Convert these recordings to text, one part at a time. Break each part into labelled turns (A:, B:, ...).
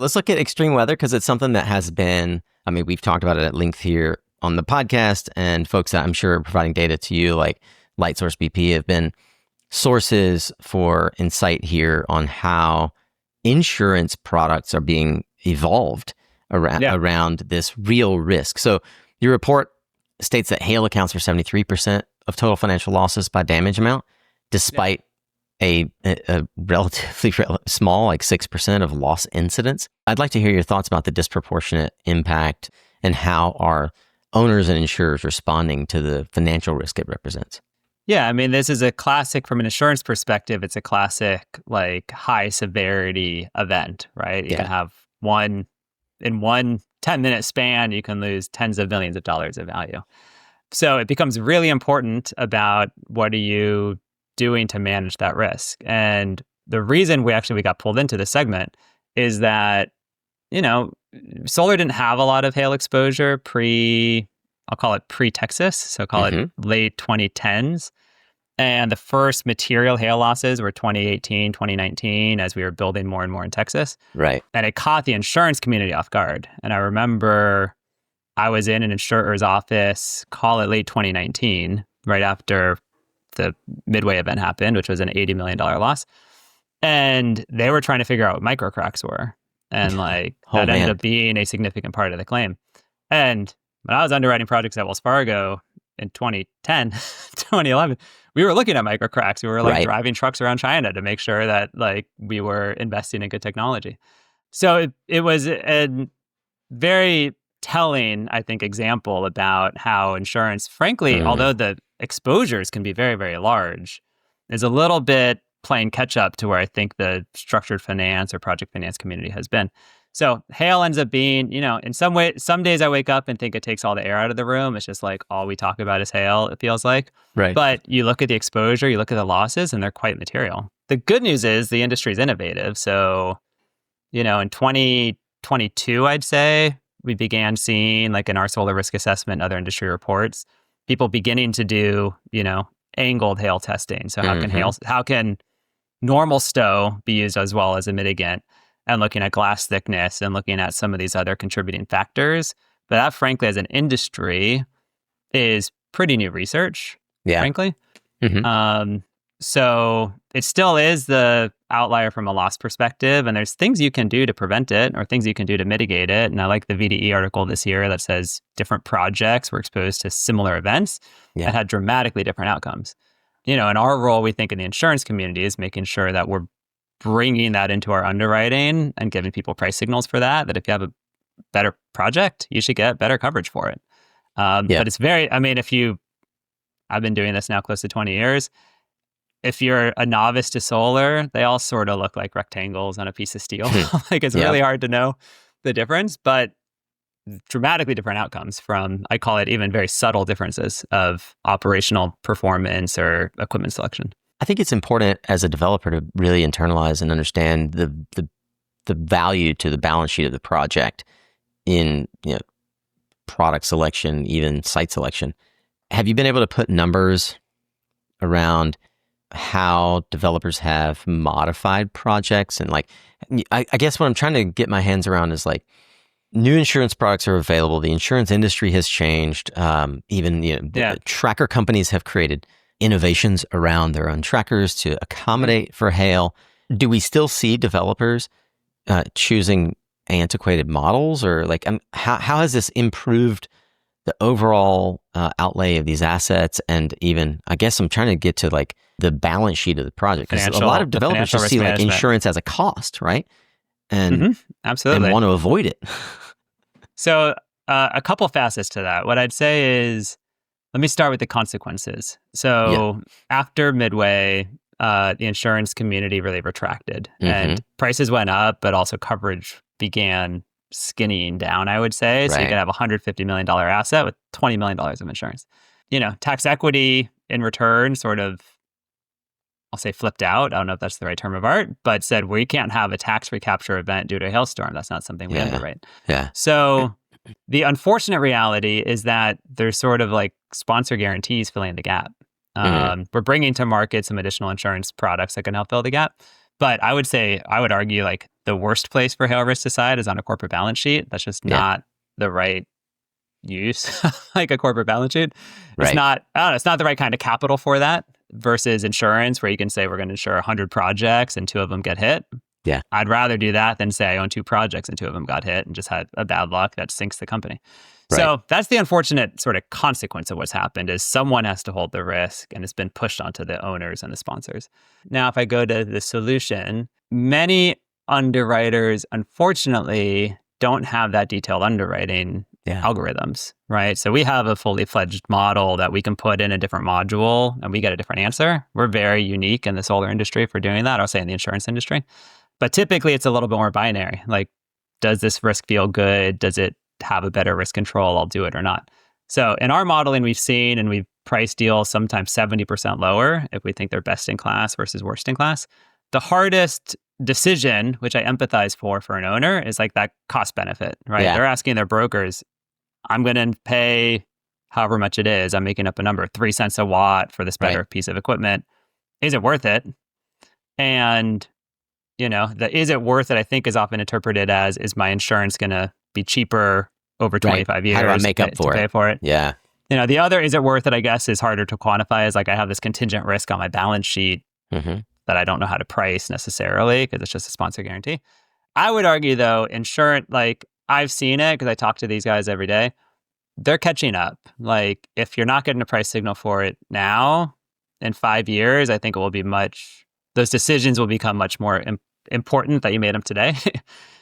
A: Let's look at extreme weather because it's something that has been, I mean, we've talked about it at length here on the podcast, and folks that I'm sure are providing data to you, like LightSource BP, have been sources for insight here on how insurance products are being evolved around this real risk. So your report states that hail accounts for 73% of total financial losses by damage amount, despite a relatively small, like 6% of loss incidents. I'd like to hear your thoughts about the disproportionate impact and how are owners and insurers responding to the financial risk it represents.
B: Yeah, I mean, this is a classic from an insurance perspective. It's a classic, like, high severity event, right? You can have one 10-minute span, you can lose tens of millions of dollars of value. So it becomes really important about what are you doing to manage that risk. And the reason we got pulled into this segment is that, solar didn't have a lot of hail exposure I'll call it pre-Texas, so call it late 2010s. And the first material hail losses were 2018, 2019, as we were building more and more in Texas.
A: Right.
B: And it caught the insurance community off guard. And I remember I was in an insurer's office, call it late 2019, right after the Midway event happened, which was an $80 million loss. And they were trying to figure out what microcracks were. And that ended up being a significant part of the claim. And when I was underwriting projects at Wells Fargo in 2010, 2011, we were looking at microcracks. We were driving trucks around China to make sure that we were investing in good technology. So it was a very telling, I think, example about how insurance, frankly, although the exposures can be very, very large, is a little bit playing catch up to where I think the structured finance or project finance community has been. So hail ends up being, in some way, some days I wake up and think it takes all the air out of the room. It's just like all we talk about is hail, it feels like.
A: Right.
B: But you look at the exposure, you look at the losses, and they're quite material. The good news is the industry is innovative. So, in 2022, I'd say, we began seeing, in our solar risk assessment and other industry reports, people beginning to do, angled hail testing. So how can normal Stow be used as well as a mitigant, and looking at glass thickness and looking at some of these other contributing factors. But that, frankly, as an industry, is pretty new research, frankly. So it still is the outlier from a loss perspective, and there's things you can do to prevent it or things you can do to mitigate it. And I like the VDE article this year that says different projects were exposed to similar events that had dramatically different outcomes. And our role, we think, in the insurance community is making sure that we're bringing that into our underwriting and giving people price signals for that if you have a better project, you should get better coverage for it. But it's I've been doing this now close to 20 years. If you're a novice to solar, they all sort of look like rectangles on a piece of steel. It's really hard to know the difference, but dramatically different outcomes from, I call it, even very subtle differences of operational performance or equipment selection.
A: I think it's important as a developer to really internalize and understand the value to the balance sheet of the project in product selection, even site selection. Have you been able to put numbers around how developers have modified projects? And I guess what I'm trying to get my hands around is new insurance products are available. The insurance industry has changed. The tracker companies have created innovations around their own trackers to accommodate for hail. Do we still see developers choosing antiquated models, or how has this improved the overall outlay of these assets? And even, I guess I'm trying to get to the balance sheet of the project, because a lot of developers just see insurance as a cost, right? And
B: absolutely,
A: and want to avoid it.
B: So a couple facets to that. What I'd say is, let me start with the consequences. So after Midway, the insurance community really retracted, and prices went up, but also coverage began skinnying down, I would say. So you could have a $150 million asset with $20 million of insurance. Tax equity in return sort of, I'll say, flipped out. I don't know if that's the right term of art, but said, we can't have a tax recapture event due to a hailstorm. That's not something we underwrite. So the unfortunate reality is that there's sort of sponsor guarantees filling the gap. We're bringing to market some additional insurance products that can help fill the gap. But I would argue like the worst place for hail risk to side is on a corporate balance sheet. That's just not the right use, like a corporate balance sheet. It's
A: Right.
B: not, I don't know, it's not the right kind of capital for that versus insurance where you can say we're going to insure 100 projects and 2 of them get hit.
A: Yeah.
B: I'd rather do that than say I own 2 projects and 2 of them got hit and just had a bad luck that sinks the company.
A: Right.
B: So that's the unfortunate sort of consequence of what's happened is someone has to hold the risk and it's been pushed onto the owners and the sponsors. Now, if I go to the solution, many underwriters, unfortunately, don't have that detailed underwriting algorithms, right? So we have a fully fledged model that we can put in a different module and we get a different answer. We're very unique in the solar industry for doing that. I'll say in the insurance industry. But typically it's a little bit more binary. Like, does this risk feel good? Does it have a better risk control? I'll do it or not. So in our modeling, we've seen and we've priced deals sometimes 70% lower if we think they're best in class versus worst in class. The hardest decision, which I empathize for an owner, is like that cost benefit, right?
A: Yeah.
B: They're asking their brokers, I'm going to pay however much it is. I'm making up a number, 3 cents a watt for this better piece of equipment. Is it worth it? And, the is it worth it, I think is often interpreted as, is my insurance going to be cheaper over 25 years?
A: How do I make up for
B: to pay for it?
A: Yeah.
B: The other, is it worth it, I guess, is harder to quantify. Is like I have this contingent risk on my balance sheet that I don't know how to price necessarily because it's just a sponsor guarantee. I would argue, though, insurance, like I've seen it because I talk to these guys every day. They're catching up. Like if you're not getting a price signal for it now, in 5 years, I think it will be those decisions will become much more important that you made them today.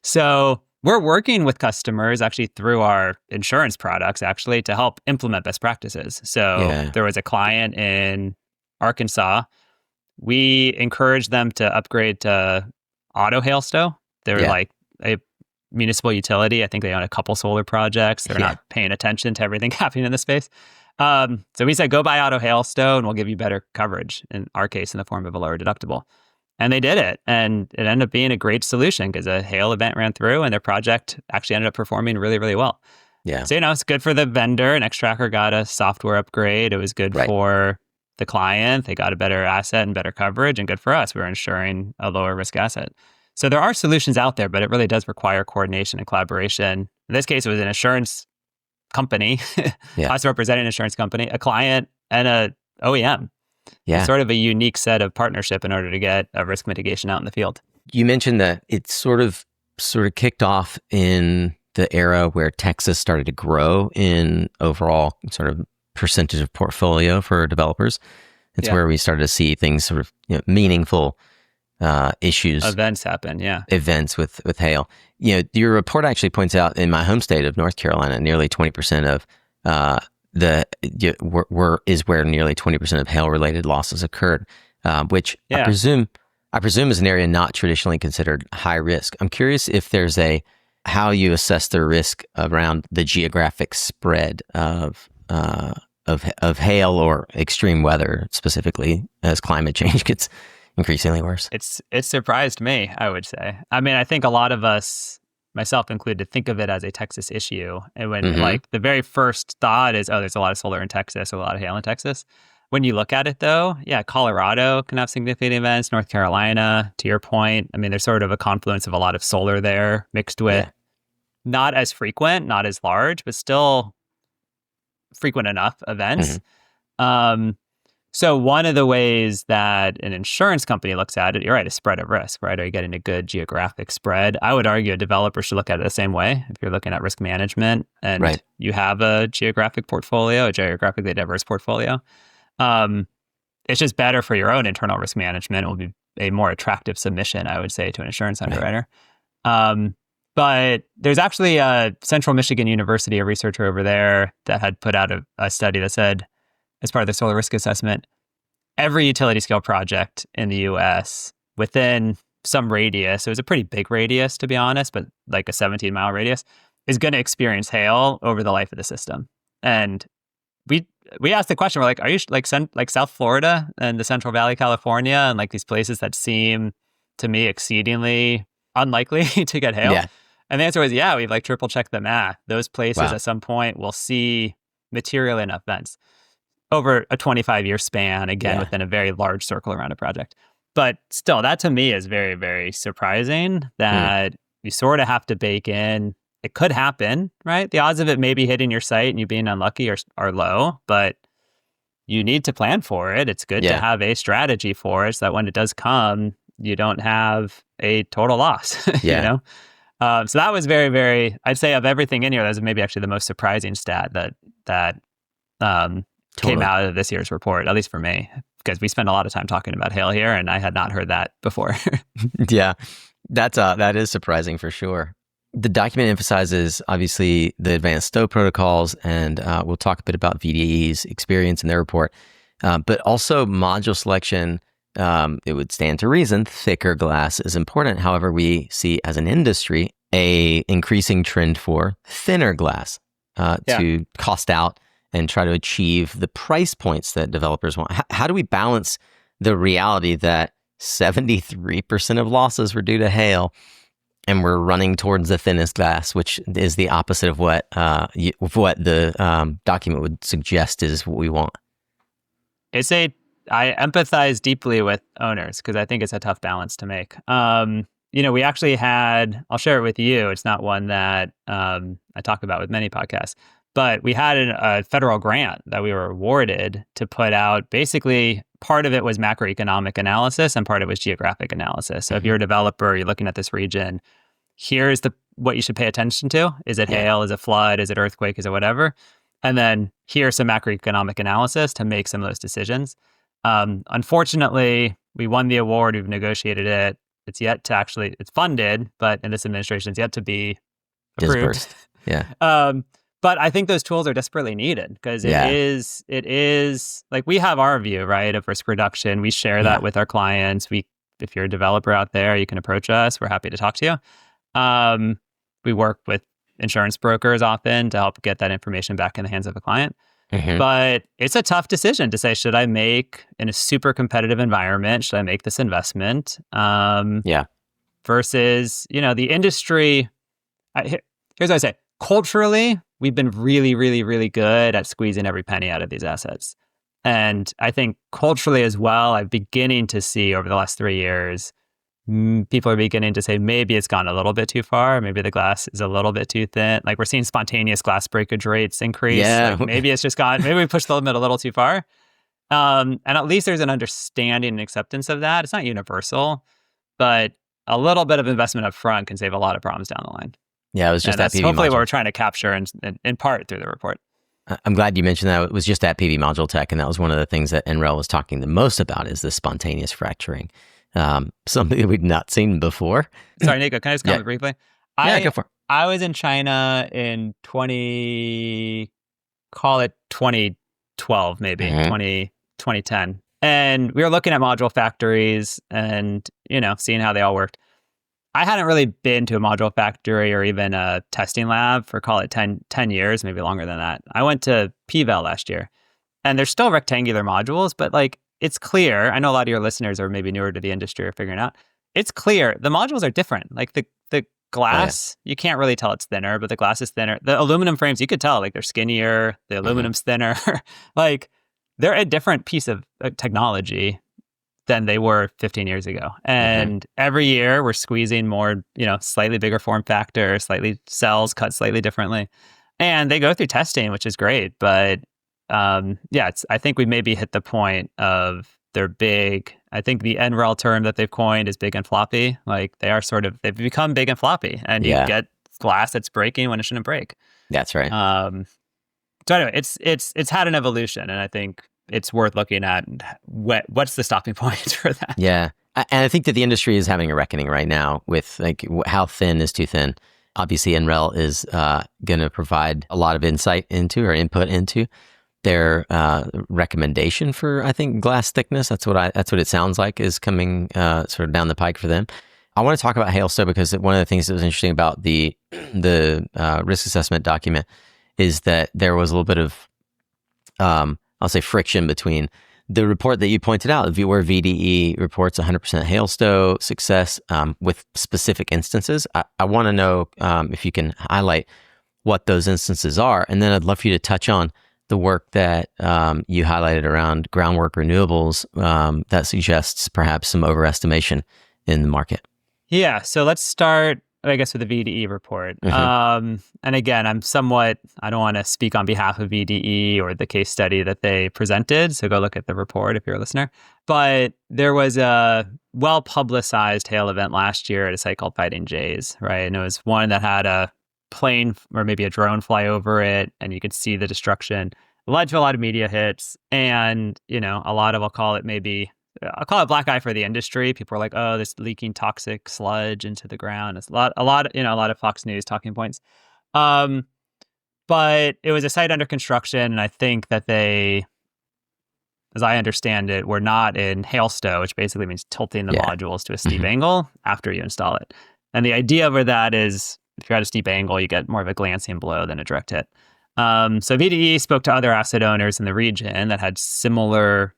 B: So we're working with customers actually through our insurance products actually to help implement best practices. So there was a client in Arkansas. We encouraged them to upgrade to auto hail Stow. They're like a municipal utility. I think they own a couple solar projects. They're not paying attention to everything happening in the space. So we said, go buy auto hail Stow and we'll give you better coverage, in our case, in the form of a lower deductible. And they did it. And it ended up being a great solution because a hail event ran through and their project actually ended up performing really, really well.
A: Yeah.
B: So, it's good for the vendor. Nextracker got a software upgrade. It was good for the client. They got a better asset and better coverage, and good for us. We're insuring a lower risk asset. So there are solutions out there, but it really does require coordination and collaboration. In this case, it was an insurance company, us representing an insurance company, a client, and a OEM. Yeah. It's sort of a unique set of partnership in order to get a risk mitigation out in the field.
A: You mentioned that it sort of kicked off in the era where Texas started to grow in overall sort of percentage of portfolio for developers. It's where we started to see things sort of meaningful issues.
B: Events happen,
A: Events with hail. Your report actually points out in my home state of North Carolina, nearly 20% of is where nearly 20% of hail-related losses occurred, which I presume is an area not traditionally considered high risk. I'm curious if there's how you assess the risk around the geographic spread of hail or extreme weather, specifically as climate change gets increasingly worse.
B: It surprised me, I would say. I mean, I think a lot of us, myself included, think of it as a Texas issue. And when like the very first thought is, there's a lot of solar in Texas, or a lot of hail in Texas. When you look at it though, Colorado can have significant events, North Carolina, to your point. I mean, there's sort of a confluence of a lot of solar there mixed with not as frequent, not as large, but still frequent enough events. So one of the ways that an insurance company looks at it, you're right, is spread of risk, right? Are you getting a good geographic spread? I would argue a developer should look at it the same way. If you're looking at risk management and you have a geographically diverse portfolio, it's just better for your own internal risk management. It will be a more attractive submission, I would say, to an insurance underwriter. But there's actually a Central Michigan University, a researcher over there that had put out a study that said, as part of the solar risk assessment, every utility scale project in the US within some radius, it was a pretty big radius to be honest, but like a 17-mile radius, is going to experience hail over the life of the system. And we asked the question, we're like, are you like South Florida and the Central Valley, California, and like these places that seem to me exceedingly unlikely to get hail? And the answer was, we've like triple checked the math. Those places at some point will see material enough events over a 25-year span, again, within a very large circle around a project. But still, that to me is very, very surprising that you sort of have to bake in. It could happen, right? The odds of it maybe hitting your site and you being unlucky are low, but you need to plan for it. It's good to have a strategy for it so that when it does come, you don't have a total loss, you know? So that was very, very, I'd say of everything in here, that was maybe actually the most surprising stat that came out of this year's report, at least for me, because we spend a lot of time talking about hail here and I had not heard that before.
A: Yeah, that is surprising for sure. The document emphasizes, obviously, the advanced Stow protocols, and we'll talk a bit about VDE's experience in their report, but also module selection. It would stand to reason thicker glass is important. However, we see as an industry a increasing trend for thinner glass to cost out and try to achieve the price points that developers want. How do we balance the reality that 73% of losses were due to hail, and we're running towards the thinnest glass, which is the opposite of what the document would suggest is what we want?
B: I empathize deeply with owners because I think it's a tough balance to make. We actually had, I'll share it with you. It's not one that I talk about with many podcasts, but we had a federal grant that we were awarded to put out. Basically, part of it was macroeconomic analysis and part of it was geographic analysis. So if you're a developer, you're looking at this region, here's what you should pay attention to. Is it hail? Is it flood? Is it earthquake? Is it whatever? And then here's some macroeconomic analysis to make some of those decisions. Unfortunately, we won the award. We've negotiated it. It's yet to it's funded, but in this administration, it's yet to be approved.
A: Disbursed. Yeah.
B: But I think those tools are desperately needed because it is like we have our view, right, of risk reduction. We share that with our clients. If you're a developer out there, you can approach us. We're happy to talk to you. We work with insurance brokers often to help get that information back in the hands of a client. Mm-hmm. But it's a tough decision to say, should I make, in a super competitive environment, should I make this investment? Versus, the industry, here's what I say. Culturally, we've been really, really, really good at squeezing every penny out of these assets. And I think culturally as well, I'm beginning to see over the last 3 years, people are beginning to say maybe it's gone a little bit too far. Maybe the glass is a little bit too thin. Like we're seeing spontaneous glass breakage rates increase. Yeah. Like maybe it's just gone. Maybe we pushed the limit a little too far. And at least there's an understanding and acceptance of that. It's not universal, but a little bit of investment up front can save a lot of problems down the line.
A: Yeah, it was just that PV
B: hopefully
A: module.
B: What we're trying to capture in part through the report.
A: I'm glad you mentioned that. It was just that PV module tech, and that was one of the things that NREL was talking the most about is the spontaneous fracturing. Something that we've not seen before.
B: Sorry, Nico, can I just comment briefly?
A: Go for it.
B: I was in China in 2012 maybe, 2010. And we were looking at module factories and, seeing how they all worked. I hadn't really been to a module factory or even a testing lab for, call it 10 years, maybe longer than that. I went to PVAL last year, and they're still rectangular modules, but it's clear. I know a lot of your listeners are maybe newer to the industry or figuring out. It's clear. The modules are different. Like the glass, you can't really tell it's thinner, but the glass is thinner. The aluminum frames, you could tell, they're skinnier. The aluminum's thinner. They're a different piece of technology than they were 15 years ago. And every year we're squeezing more, slightly bigger form factor, slightly cells cut slightly differently. And they go through testing, which is great. But I think we maybe hit the point of they're big. I think the NREL term that they've coined is big and floppy. They've become big and floppy, and you get glass that's breaking when it shouldn't break.
A: That's right.
B: So anyway, it's had an evolution, and I think it's worth looking at what's the stopping point for that.
A: Yeah. And I think that the industry is having a reckoning right now with how thin is too thin. Obviously, NREL is going to provide a lot of insight into or input into their recommendation for, I think, glass thickness. That's what it sounds like is coming sort of down the pike for them. I want to talk about hailstow because one of the things that was interesting about the risk assessment document is that there was a little bit of, I'll say, friction between the report that you pointed out, where VDE reports 100% hailstow success with specific instances. I want to know if you can highlight what those instances are, and then I'd love for you to touch on the work that you highlighted around groundwork renewables that suggests perhaps some overestimation in the market.
B: Yeah. So let's start, I guess, with the VDE report. And again, I don't want to speak on behalf of VDE or the case study that they presented. So go look at the report if you're a listener. But there was a well-publicized hail event last year at a site called Fighting Jays, right? And it was one that had a plane or maybe a drone fly over it, and you could see the destruction. It led to a lot of media hits, and a lot of I'll call it black eye for the industry. People are like, "Oh, this leaking toxic sludge into the ground." It's a lot of Fox News talking points. But it was a site under construction, and I think that they, as I understand it, were not in hail stow, which basically means tilting the modules to a steep angle after you install it. And the idea over that is, if you're at a steep angle, you get more of a glancing blow than a direct hit. So VDE spoke to other asset owners in the region that had similar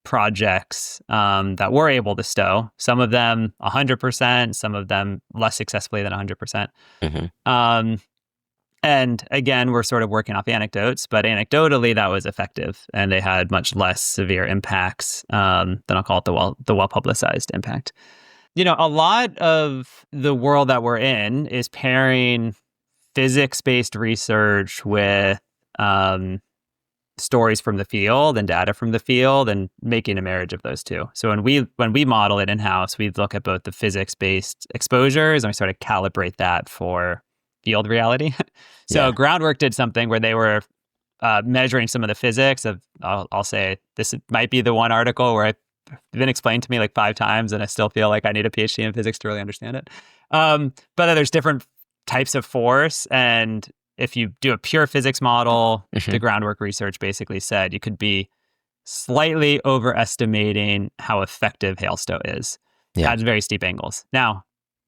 B: projects that were able to stow. Some of them 100%, some of them less successfully than 100%. And again, we're sort of working off anecdotes, but anecdotally, that was effective, and they had much less severe impacts than I'll call it the well-publicized impact. A lot of the world that we're in is pairing physics-based research with stories from the field and data from the field, and making a marriage of those two. So when we model it in-house, we look at both the physics-based exposures and we sort of calibrate that for field reality. So Groundwork did something where they were measuring some of the physics of, I'll say, this might be the one article where it's been explained to me like 5 times and I still feel like I need a PhD in physics to really understand it. But there's different types of force, and if you do a pure physics model, the Groundwork research basically said you could be slightly overestimating how effective hail stow is at very steep angles. Now,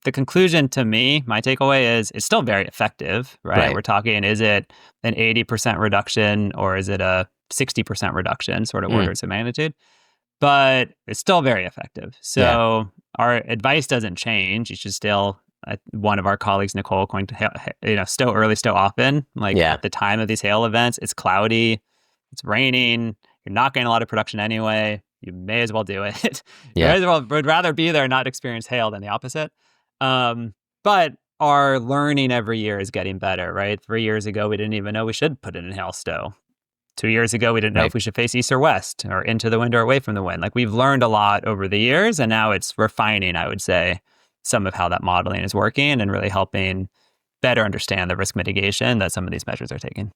B: the conclusion to me, my takeaway is it's still very effective, right? We're talking, is it an 80% reduction or is it a 60% reduction, sort of orders of magnitude? But it's still very effective. So our advice doesn't change. You should still, one of our colleagues, Nicole, going to stow early, stow often. At the time of these hail events, it's cloudy, it's raining, you're not getting a lot of production anyway. You may as well do it. You may as well, would rather be there and not experience hail than the opposite. But our learning every year is getting better, right? 3 years ago, we didn't even know we should put it in hail stow. 2 years ago, we didn't know if we should face east or west, or into the wind or away from the wind. We've learned a lot over the years, and now it's refining, I would say, some of how that modeling is working and really helping better understand the risk mitigation that some of these measures are taking.